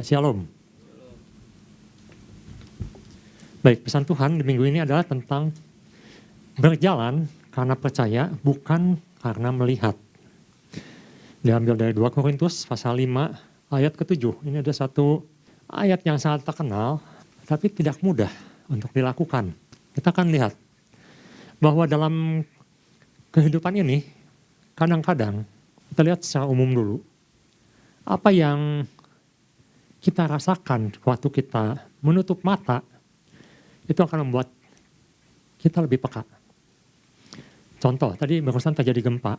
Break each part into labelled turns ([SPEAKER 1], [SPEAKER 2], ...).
[SPEAKER 1] Shalom. Baik, pesan Tuhan di minggu ini adalah tentang berjalan karena percaya, bukan karena melihat. Diambil dari 2 Korintus pasal 5 ayat ke-7. Ini ada satu ayat yang sangat terkenal, tapi tidak mudah untuk dilakukan. Kita akan lihat bahwa dalam kehidupan ini, kadang-kadang kita lihat secara umum dulu. Apa yang kita rasakan waktu kita menutup mata, itu akan membuat kita lebih peka. Contoh, tadi barusan terjadi gempa.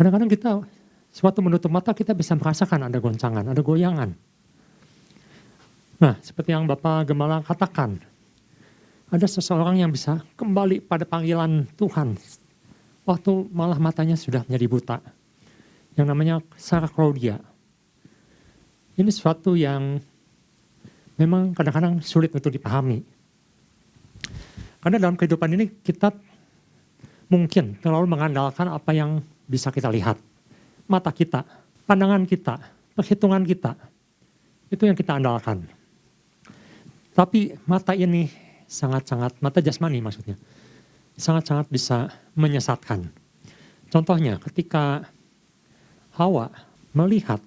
[SPEAKER 1] Kadang-kadang kita, sewaktu menutup mata, kita bisa merasakan ada goncangan, ada goyangan. Nah, seperti yang Bapak Gembala katakan, ada seseorang yang bisa kembali pada panggilan Tuhan, waktu malah matanya sudah menjadi buta. Yang namanya Sarah Claudia. Ini sesuatu yang memang kadang-kadang sulit untuk dipahami. Karena dalam kehidupan ini kita mungkin terlalu mengandalkan apa yang bisa kita lihat. Mata kita, pandangan kita, perhitungan kita. Itu yang kita andalkan. Tapi mata ini sangat-sangat, mata jasmani maksudnya, sangat-sangat bisa menyesatkan. Contohnya ketika Hawa melihat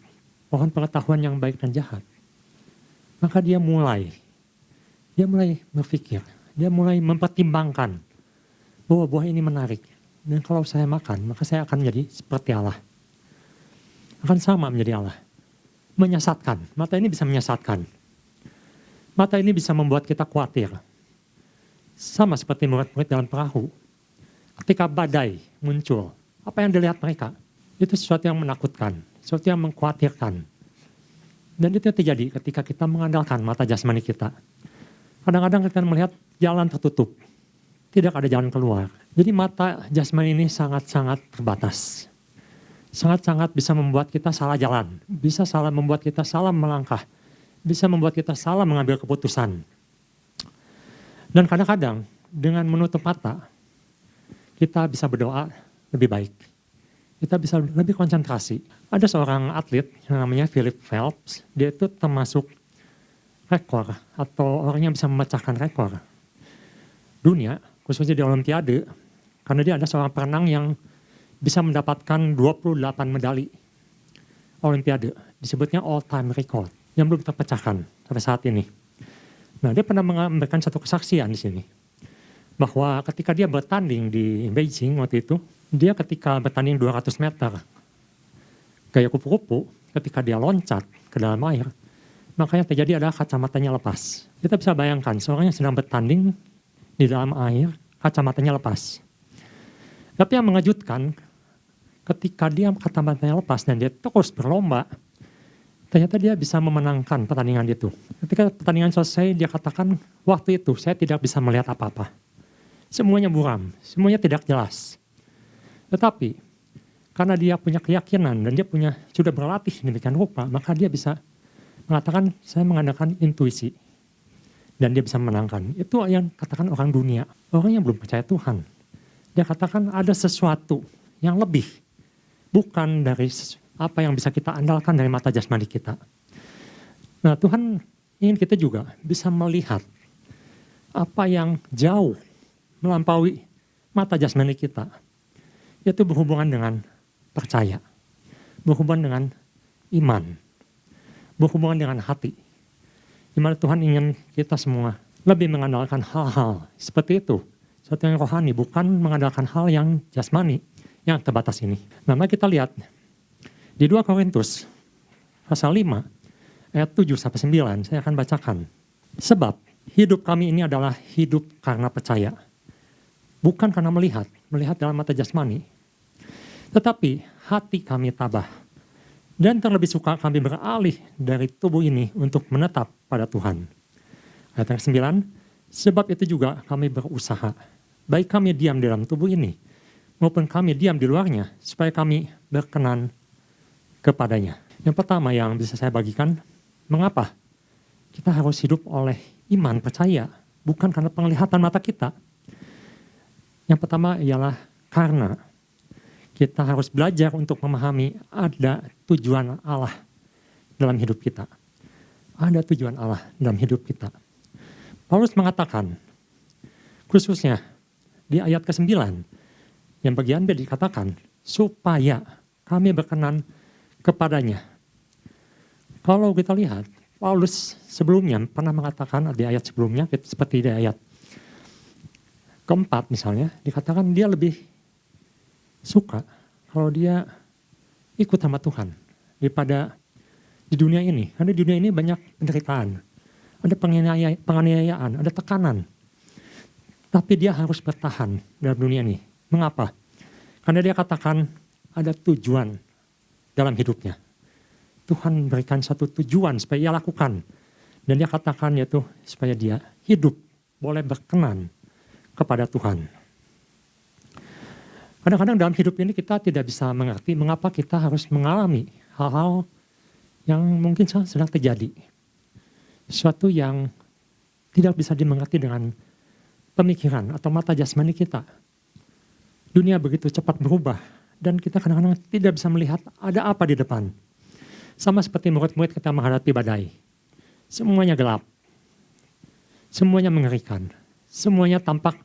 [SPEAKER 1] pohon pengetahuan yang baik dan jahat, maka dia mulai berpikir, dia mulai mempertimbangkan bahwa buah ini menarik. Dan kalau saya makan, maka saya akan menjadi seperti Allah. Akan sama menjadi Allah. Menyesatkan. Mata ini bisa menyesatkan. Mata ini bisa membuat kita khawatir. Sama seperti murid-murid dalam perahu. Ketika badai muncul, apa yang dilihat mereka? Itu sesuatu yang menakutkan, sesuatu yang mengkhawatirkan. Dan itu terjadi ketika kita mengandalkan mata jasmani kita. Kadang-kadang kita melihat jalan tertutup, tidak ada jalan keluar. Jadi mata jasmani ini sangat-sangat terbatas. Sangat-sangat bisa membuat kita salah jalan, bisa membuat kita salah melangkah, bisa membuat kita salah mengambil keputusan. Dan kadang-kadang dengan menutup mata, kita bisa berdoa lebih baik. Kita bisa lebih konsentrasi. Ada seorang atlet yang namanya Philip Phelps, dia itu termasuk rekor atau orang yang bisa memecahkan rekor dunia, khususnya di Olimpiade, karena dia ada seorang perenang yang bisa mendapatkan 28 medali Olimpiade, disebutnya all time record, yang belum terpecahkan sampai saat ini. Nah, dia pernah memberikan satu kesaksian di sini, bahwa ketika dia bertanding di Beijing waktu itu, dia ketika bertanding 200 meter, gaya kupu-kupu, ketika dia loncat ke dalam air, makanya terjadi adalah kacamatanya lepas. Kita bisa bayangkan seorang yang sedang bertanding di dalam air, kacamatanya lepas. Tapi yang mengejutkan, ketika dia kacamatanya lepas dan dia terus berlomba, ternyata dia bisa memenangkan pertandingan itu. Ketika pertandingan selesai, dia katakan, waktu itu saya tidak bisa melihat apa-apa. Semuanya buram, semuanya tidak jelas. Tetapi, karena dia punya keyakinan dan dia sudah berlatih demikian rupa, maka dia bisa mengatakan saya mengandalkan intuisi dan dia bisa menangkan. Itu yang katakan orang dunia, orang yang belum percaya Tuhan. Dia katakan ada sesuatu yang lebih, bukan dari apa yang bisa kita andalkan dari mata jasmani kita. Nah, Tuhan ingin kita juga bisa melihat apa yang jauh melampaui mata jasmani kita. Itu berhubungan dengan percaya, berhubungan dengan iman, berhubungan dengan hati. Di mana Tuhan ingin kita semua lebih mengandalkan hal-hal seperti itu. Sesuatu yang rohani, bukan mengandalkan hal yang jasmani, yang terbatas ini. Nah, mari kita lihat di 2 Korintus pasal 5 ayat 7-9, saya akan bacakan. Sebab hidup kami ini adalah hidup karena percaya. Bukan karena melihat dalam mata jasmani. Tetapi hati kami tabah. Dan terlebih suka kami beralih dari tubuh ini untuk menetap pada Tuhan. Ayat yang 9, sebab itu juga kami berusaha. Baik kami diam di dalam tubuh ini, maupun kami diam di luarnya, supaya kami berkenan kepadanya. Yang pertama yang bisa saya bagikan, mengapa kita harus hidup oleh iman, percaya, bukan karena penglihatan mata kita. Yang pertama ialah karena kita harus belajar untuk memahami ada tujuan Allah dalam hidup kita. Ada tujuan Allah dalam hidup kita. Paulus mengatakan, khususnya di ayat ke-9, yang bagian B dikatakan, supaya kami berkenan kepadanya. Kalau kita lihat, Paulus sebelumnya pernah mengatakan di ayat sebelumnya, seperti di ayat keempat misalnya, dikatakan dia lebih suka kalau dia ikut sama Tuhan daripada di dunia ini. Karena di dunia ini banyak penderitaan, ada penganiayaan, ada tekanan. Tapi dia harus bertahan dalam dunia ini. Mengapa? Karena dia katakan ada tujuan dalam hidupnya. Tuhan berikan satu tujuan supaya ia lakukan. Dan dia katakan yaitu supaya dia hidup boleh berkenan kepada Tuhan. Kadang-kadang dalam hidup ini kita tidak bisa mengerti mengapa kita harus mengalami hal-hal yang mungkin sedang terjadi. Sesuatu yang tidak bisa dimengerti dengan pemikiran atau mata jasmani kita. Dunia begitu cepat berubah dan kita kadang-kadang tidak bisa melihat ada apa di depan. Sama seperti murid-murid kita menghadapi badai. Semuanya gelap. Semuanya mengerikan. Semuanya tampak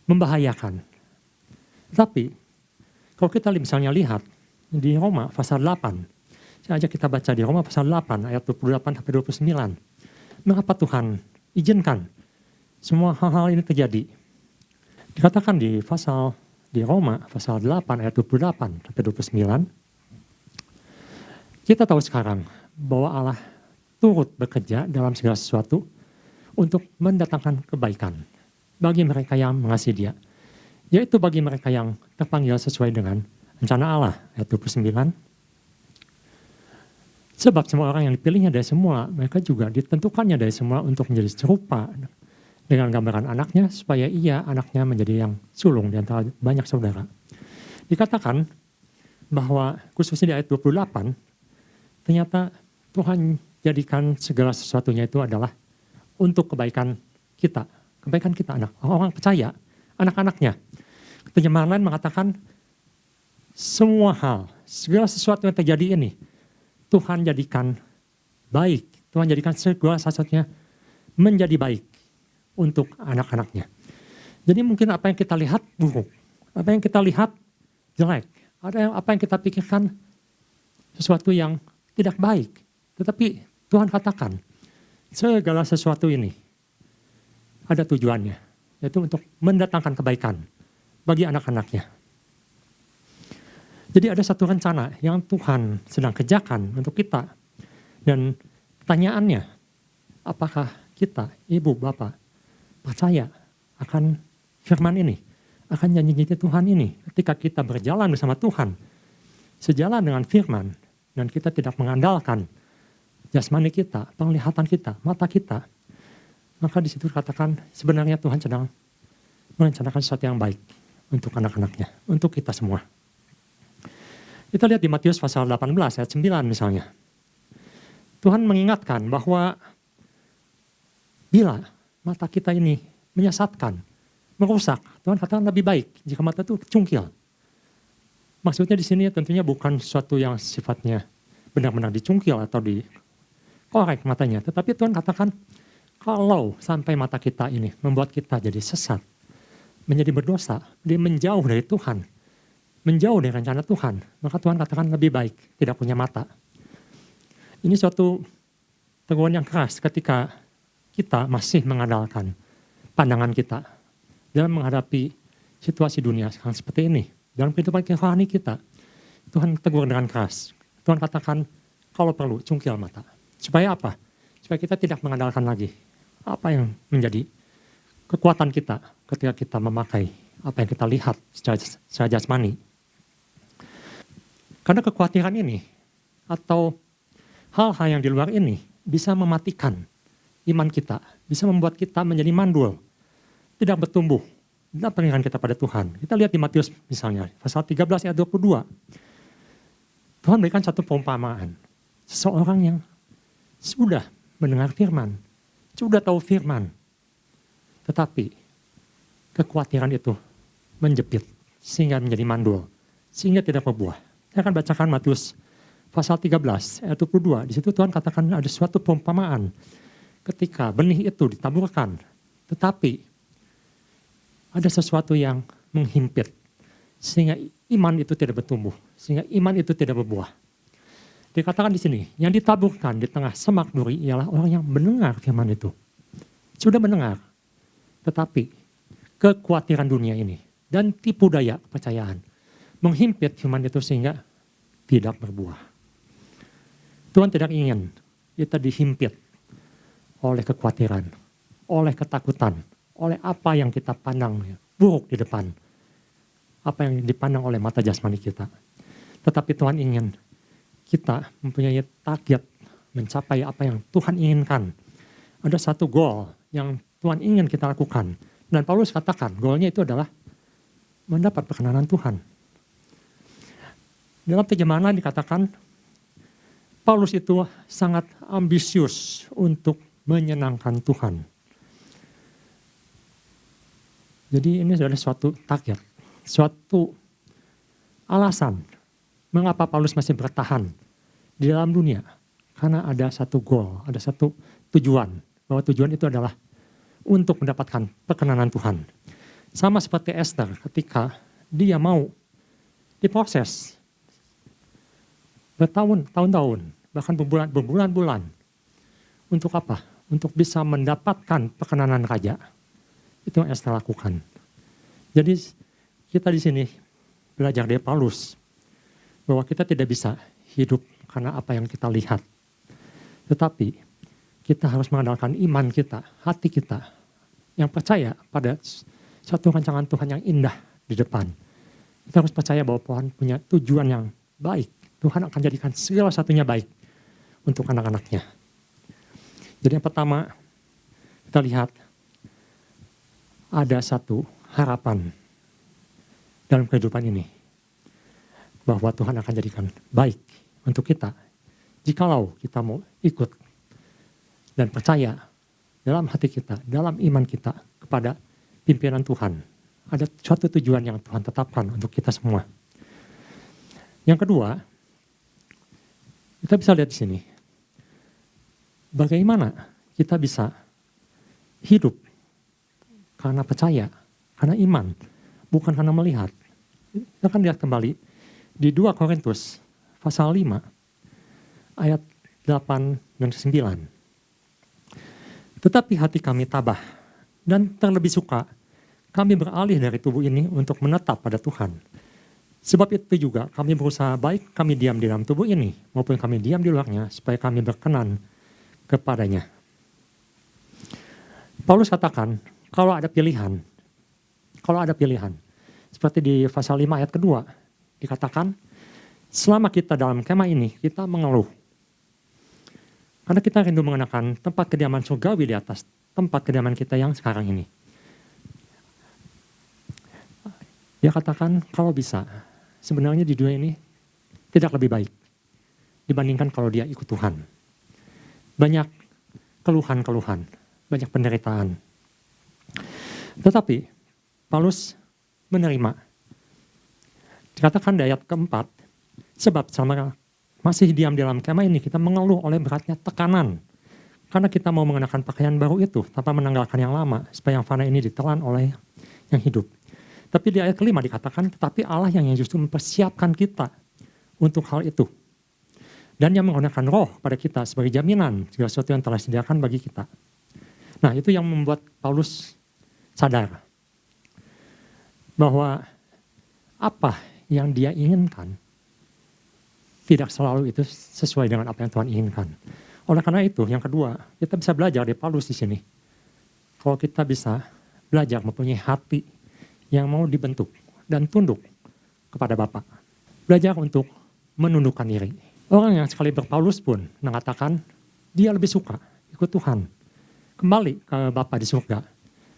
[SPEAKER 1] membahayakan. Tapi kalau kita misalnya lihat di Roma pasal 8. Saya ajak kita baca di Roma pasal 8 ayat 28 sampai 29. Mengapa Tuhan izinkan semua hal-hal ini terjadi? Dikatakan di Roma pasal 8 ayat 28 sampai 29. Kita tahu sekarang bahwa Allah turut bekerja dalam segala sesuatu untuk mendatangkan kebaikan bagi mereka yang mengasihi Dia. Yaitu bagi mereka yang terpanggil sesuai dengan rencana Allah. Ayat 29. Sebab semua orang yang dipilihnya dari semua, mereka juga ditentukannya dari semua untuk menjadi serupa dengan gambaran anaknya, supaya ia anaknya menjadi yang sulung di antara banyak saudara. Dikatakan bahwa khususnya di ayat 28, ternyata Tuhan jadikan segala sesuatunya itu adalah untuk kebaikan kita anak orang percaya, anak-anaknya. Terjemahan lain mengatakan semua hal, segala sesuatu yang terjadi ini Tuhan jadikan baik, Tuhan jadikan segala sesuatunya menjadi baik untuk anak-anaknya. Jadi mungkin apa yang kita lihat buruk, apa yang kita lihat jelek, apa yang kita pikirkan sesuatu yang tidak baik. Tetapi Tuhan katakan segala sesuatu ini ada tujuannya, yaitu untuk mendatangkan kebaikan bagi anak-anaknya. Jadi ada satu rencana yang Tuhan sedang kerjakan untuk kita. Dan pertanyaannya, apakah kita, ibu, bapak, percaya akan firman ini, akan janji-janji Tuhan ini ketika kita berjalan bersama Tuhan, sejalan dengan firman, dan kita tidak mengandalkan jasmani kita, penglihatan kita, mata kita, maka di situ dikatakan sebenarnya Tuhan sedang merencanakan sesuatu yang baik untuk anak-anaknya, untuk kita semua. Kita lihat di Matius pasal 18 ayat 9 misalnya. Tuhan mengingatkan bahwa bila mata kita ini menyesatkan, merusak, Tuhan katakan lebih baik jika mata itu cungkil. Maksudnya di sini tentunya bukan sesuatu yang sifatnya benar-benar dicungkil atau dikorek matanya. Tetapi Tuhan katakan kalau sampai mata kita ini membuat kita jadi sesat, menjadi berdosa, dia menjauh dari Tuhan, menjauh dari rencana Tuhan, maka Tuhan katakan lebih baik tidak punya mata. Ini suatu teguran yang keras ketika kita masih mengandalkan pandangan kita dalam menghadapi situasi dunia sekarang seperti ini. Dalam kehidupan rohani kita, Tuhan tegur dengan keras. Tuhan katakan kalau perlu cungkil mata. Supaya apa? Supaya kita tidak mengandalkan lagi apa yang menjadi kekuatan kita ketika kita memakai apa yang kita lihat secara jasmani. Karena kekhawatiran ini atau hal-hal yang di luar ini bisa mematikan iman kita, bisa membuat kita menjadi mandul, tidak bertumbuh dalam pengiran kita pada Tuhan. Kita lihat di Matius misalnya, pasal 13 ayat 22. Tuhan berikan satu perumpamaan. Seseorang yang sudah mendengar firman, sudah tahu firman, tetapi kekhawatiran itu menjepit sehingga menjadi mandul, sehingga tidak berbuah. Saya akan bacakan Matius pasal 13 ayat 22, di situ Tuhan katakan ada suatu perumpamaan ketika benih itu ditaburkan, tetapi ada sesuatu yang menghimpit sehingga iman itu tidak bertumbuh, sehingga iman itu tidak berbuah. Dikatakan di sini, yang ditaburkan di tengah semak duri ialah orang yang mendengar firman itu. Sudah mendengar, tetapi kekhawatiran dunia ini dan tipu daya kepercayaan menghimpit firman itu sehingga tidak berbuah. Tuhan tidak ingin kita dihimpit oleh kekhawatiran, oleh ketakutan, oleh apa yang kita pandang buruk di depan, apa yang dipandang oleh mata jasmani kita. Tetapi Tuhan ingin kita mempunyai target mencapai apa yang Tuhan inginkan. Ada satu goal yang Tuhan ingin kita lakukan. Dan Paulus katakan goalnya itu adalah mendapat perkenanan Tuhan. Dalam terjemahan lain dikatakan Paulus itu sangat ambisius untuk menyenangkan Tuhan. Jadi ini adalah suatu target, suatu alasan mengapa Paulus masih bertahan di dalam dunia. Karena ada satu goal, ada satu tujuan. Bahwa tujuan itu adalah untuk mendapatkan perkenanan Tuhan. Sama seperti Esther ketika dia mau diproses bertahun-tahun, bahkan berbulan-bulan. Untuk apa? Untuk bisa mendapatkan perkenanan raja. Itu yang Esther lakukan. Jadi kita di sini belajar dari Paulus bahwa kita tidak bisa hidup karena apa yang kita lihat. Tetapi kita harus mengandalkan iman kita, hati kita yang percaya pada satu rancangan Tuhan yang indah di depan. Kita harus percaya bahwa Tuhan punya tujuan yang baik. Tuhan akan jadikan segala satunya baik untuk anak-anaknya. Jadi yang pertama kita lihat ada satu harapan dalam kehidupan ini. Bahwa Tuhan akan jadikan baik untuk kita. Jikalau kita mau ikut dan percaya dalam hati kita, dalam iman kita kepada pimpinan Tuhan. Ada suatu tujuan yang Tuhan tetapkan untuk kita semua. Yang kedua, kita bisa lihat di sini. Bagaimana kita bisa hidup karena percaya, karena iman, bukan karena melihat. Kita akan lihat kembali di 2 Korintus pasal 5 ayat 8 dan 9. Tetapi hati kami tabah dan terlebih suka kami beralih dari tubuh ini untuk menetap pada Tuhan. Sebab itu juga kami berusaha baik kami diam di dalam tubuh ini maupun kami diam di luarnya supaya kami berkenan kepadanya. Paulus katakan kalau ada pilihan seperti di pasal 5 ayat kedua dikatakan selama kita dalam kemah ini kita mengeluh. Karena kita rindu mengenakan tempat kediaman surgawi di atas tempat kediaman kita yang sekarang ini. Dia katakan kalau bisa, sebenarnya di dunia ini tidak lebih baik dibandingkan kalau dia ikut Tuhan. Banyak keluhan-keluhan, banyak penderitaan. Tetapi Paulus menerima. Dikatakan di ayat keempat, sebab selama masih diam di dalam kemah ini kita mengeluh oleh beratnya tekanan. Karena kita mau mengenakan pakaian baru itu tanpa menanggalkan yang lama. Supaya yang fana ini ditelan oleh yang hidup. Tapi di ayat kelima dikatakan tetapi Allah yang justru mempersiapkan kita untuk hal itu. Dan yang menggunakan roh pada kita sebagai jaminan segala sesuatu yang telah disediakan bagi kita. Nah itu yang membuat Paulus sadar. Bahwa apa yang dia inginkan tidak selalu itu sesuai dengan apa yang Tuhan inginkan. Oleh karena itu, yang kedua, kita bisa belajar dari Paulus di sini. Kalau kita bisa belajar mempunyai hati yang mau dibentuk dan tunduk kepada Bapa. Belajar untuk menundukkan diri. Orang yang sekali berPaulus pun mengatakan dia lebih suka ikut Tuhan. Kembali ke Bapa di surga.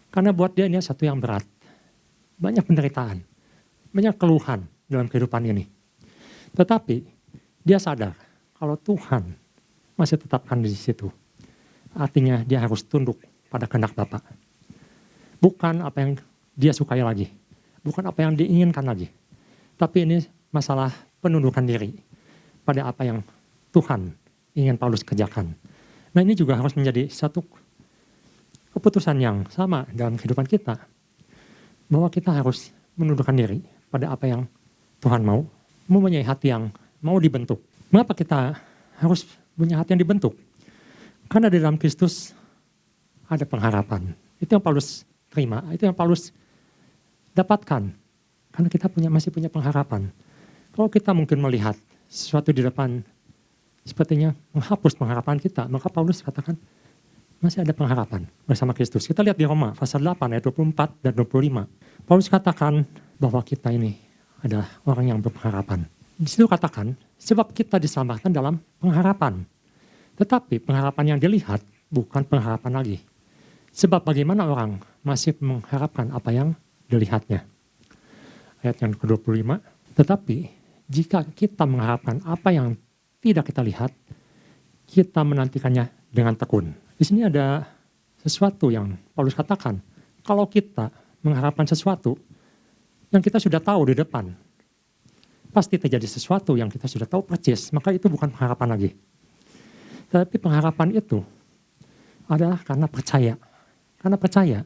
[SPEAKER 1] Karena buat dia ini satu yang berat. Banyak penderitaan. Banyak keluhan dalam kehidupan ini. Tetapi dia sadar kalau Tuhan masih tetapkan di situ. Artinya dia harus tunduk pada kehendak Bapa. Bukan apa yang dia sukai lagi. Bukan apa yang diinginkan lagi. Tapi ini masalah penundukan diri. pada apa yang Tuhan ingin Paulus kerjakan. Nah, ini juga harus menjadi satu keputusan yang sama dalam kehidupan kita, bahwa kita harus menundukkan diri pada apa yang Tuhan mau, mempunyai hati yang mau dibentuk. Mengapa kita harus punya hati yang dibentuk? Karena di dalam Kristus ada pengharapan. Itu yang Paulus terima, itu yang Paulus dapatkan. Karena kita masih punya pengharapan. Kalau kita mungkin melihat sesuatu di depan sepertinya menghapus pengharapan kita, maka Paulus katakan masih ada pengharapan bersama Kristus. Kita lihat di Roma pasal 8 ayat 24 dan 25. Paulus katakan bahwa kita ini adalah orang yang berpengharapan. Di situ katakan, sebab kita diselamatkan dalam pengharapan. Tetapi pengharapan yang dilihat bukan pengharapan lagi. Sebab bagaimana orang masih mengharapkan apa yang dilihatnya. Ayat yang ke-25, tetapi jika kita mengharapkan apa yang tidak kita lihat, kita menantikannya dengan tekun. Di sini ada sesuatu yang Paulus katakan. Kalau kita mengharapkan sesuatu yang kita sudah tahu di depan, pasti terjadi sesuatu yang kita sudah tahu persis, maka itu bukan pengharapan lagi. Tapi pengharapan itu adalah karena percaya. Karena percaya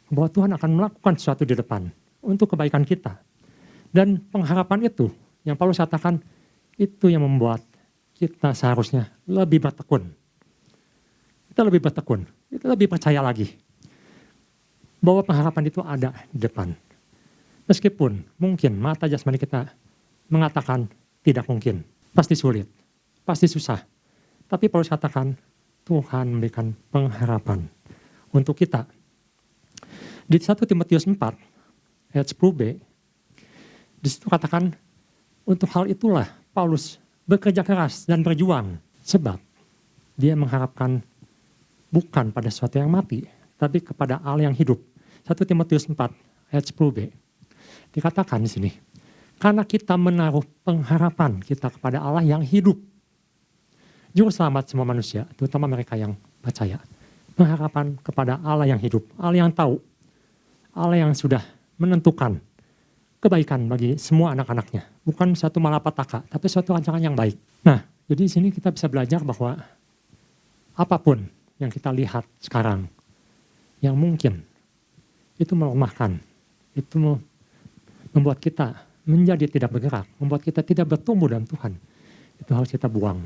[SPEAKER 1] bahwa Tuhan akan melakukan sesuatu di depan untuk kebaikan kita. Dan pengharapan itu yang Paulus katakan, itu yang membuat kita seharusnya lebih bertekun. Kita lebih bertekun, kita lebih percaya lagi bahwa pengharapan itu ada di depan. Meskipun mungkin mata jasmani kita mengatakan tidak mungkin, pasti sulit, pasti susah. Tapi Paulus katakan Tuhan memberikan pengharapan untuk kita. Di 1 Timotius 4 ayat 10b, di situ katakan untuk hal itulah Paulus bekerja keras dan berjuang, sebab dia mengharapkan bukan pada sesuatu yang mati, tapi kepada Allah yang hidup. 1 Timotius 4 ayat 10b. Dikatakan di sini, karena kita menaruh pengharapan kita kepada Allah yang hidup. Juru selamat semua manusia, terutama mereka yang percaya. Pengharapan kepada Allah yang hidup, Allah yang tahu, Allah yang sudah menentukan kebaikan bagi semua anak-anaknya. Bukan suatu malapetaka, tapi suatu rancangan yang baik. Nah, jadi di sini kita bisa belajar bahwa apapun yang kita lihat sekarang, yang mungkin itu melemahkan, itu membuat kita menjadi tidak bergerak, membuat kita tidak bertumbuh dalam Tuhan, itu harus kita buang.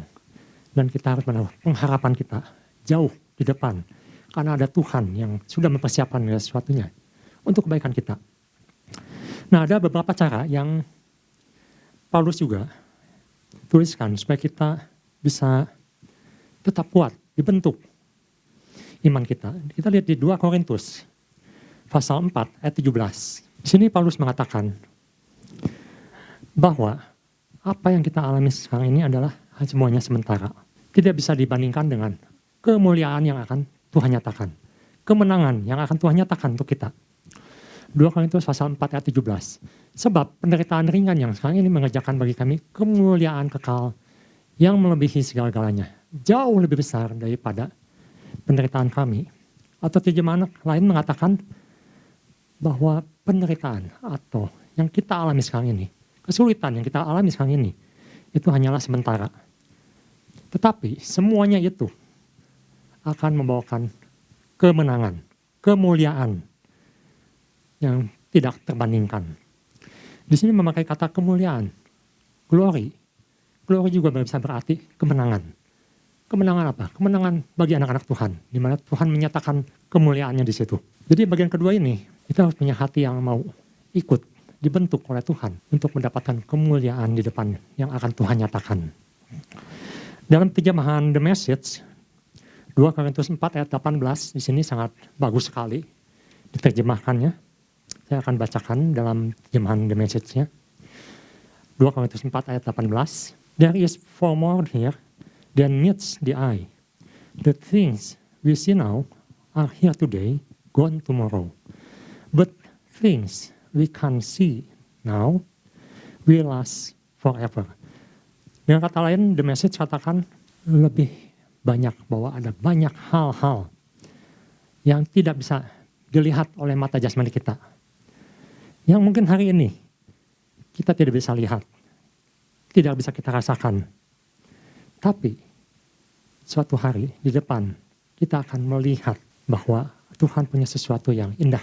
[SPEAKER 1] Dan kita harus menaruh pengharapan kita jauh di depan, karena ada Tuhan yang sudah mempersiapkan sesuatunya untuk kebaikan kita. Nah, ada beberapa cara yang Paulus juga tuliskan supaya kita bisa tetap kuat, dibentuk iman kita. Kita lihat di 2 Korintus pasal 4 ayat 17. Di sini Paulus mengatakan bahwa apa yang kita alami sekarang ini adalah semuanya sementara. Tidak bisa dibandingkan dengan kemuliaan yang akan Tuhan nyatakan. Kemenangan yang akan Tuhan nyatakan untuk kita. 2 Korintus pasal 4 ayat 17. Sebab penderitaan ringan yang sekarang ini mengerjakan bagi kami kemuliaan kekal yang melebihi segala-galanya. Jauh lebih besar daripada penderitaan kami. Atau terjemahan lain mengatakan bahwa penderitaan atau yang kita alami sekarang ini, kesulitan yang kita alami sekarang ini, itu hanyalah sementara. Tetapi semuanya itu akan membawakan kemenangan, kemuliaan yang tidak terbandingkan. Di sini memakai kata kemuliaan, glory. Glory juga bisa berarti kemenangan. Kemenangan apa? Kemenangan bagi anak-anak Tuhan, di mana Tuhan menyatakan kemuliaannya di situ. Jadi bagian kedua ini, kita harus punya hati yang mau ikut, dibentuk oleh Tuhan untuk mendapatkan kemuliaan di depan yang akan Tuhan nyatakan. Dalam terjemahan The Message, 2 Korintus 4 ayat 18, di sini sangat bagus sekali diterjemahkannya. Saya akan bacakan dalam terjemahan The Message-nya. 2 Korintus 4 ayat 18. There is far more here than meets the eye. The things we see now are here today, gone tomorrow. But things we can't see now will last forever. Dengan kata lain, The Message katakan lebih banyak bahwa ada banyak hal-hal yang tidak bisa dilihat oleh mata jasmani kita. Yang mungkin hari ini kita tidak bisa lihat. tidak bisa kita rasakan. Tapi suatu hari di depan kita akan melihat bahwa Tuhan punya sesuatu yang indah,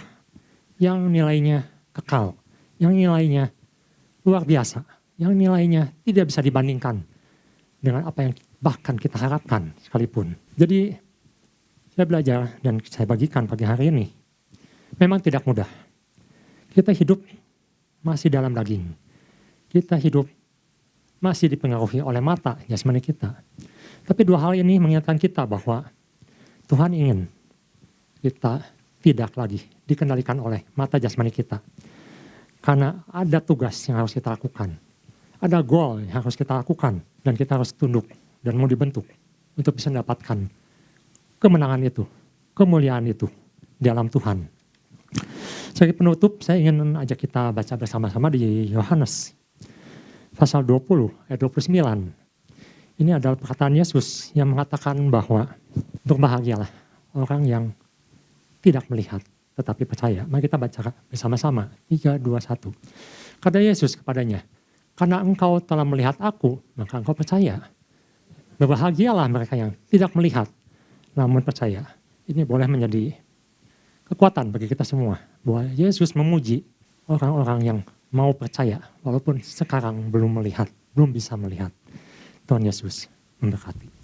[SPEAKER 1] yang nilainya kekal, yang nilainya luar biasa, yang nilainya tidak bisa dibandingkan dengan apa yang bahkan kita harapkan sekalipun. Jadi saya belajar dan saya bagikan pagi hari ini, memang tidak mudah. Kita hidup masih dalam daging. Kita hidup masih dipengaruhi oleh mata jasmani kita. Tapi dua hal ini mengingatkan kita bahwa Tuhan ingin kita tidak lagi dikendalikan oleh mata jasmani kita. Karena ada tugas yang harus kita lakukan. Ada goal yang harus kita lakukan. Dan kita harus tunduk dan mau dibentuk untuk bisa mendapatkan kemenangan itu, kemuliaan itu di dalam Tuhan. Sebagai penutup, saya ingin ajak kita baca bersama-sama di Yohanes pasal 20 ayat 29. Ini adalah perkataan Yesus yang mengatakan bahwa berbahagialah orang yang tidak melihat tetapi percaya. Mari kita baca bersama-sama. 3, 2, 1. Kata Yesus kepadanya, karena engkau telah melihat aku, maka engkau percaya. Berbahagialah mereka yang tidak melihat namun percaya. Ini boleh menjadi kekuatan bagi kita semua. Bahwa Yesus memuji orang-orang yang mau percaya walaupun sekarang belum melihat, belum bisa melihat. Tuhan Yesus memberkati.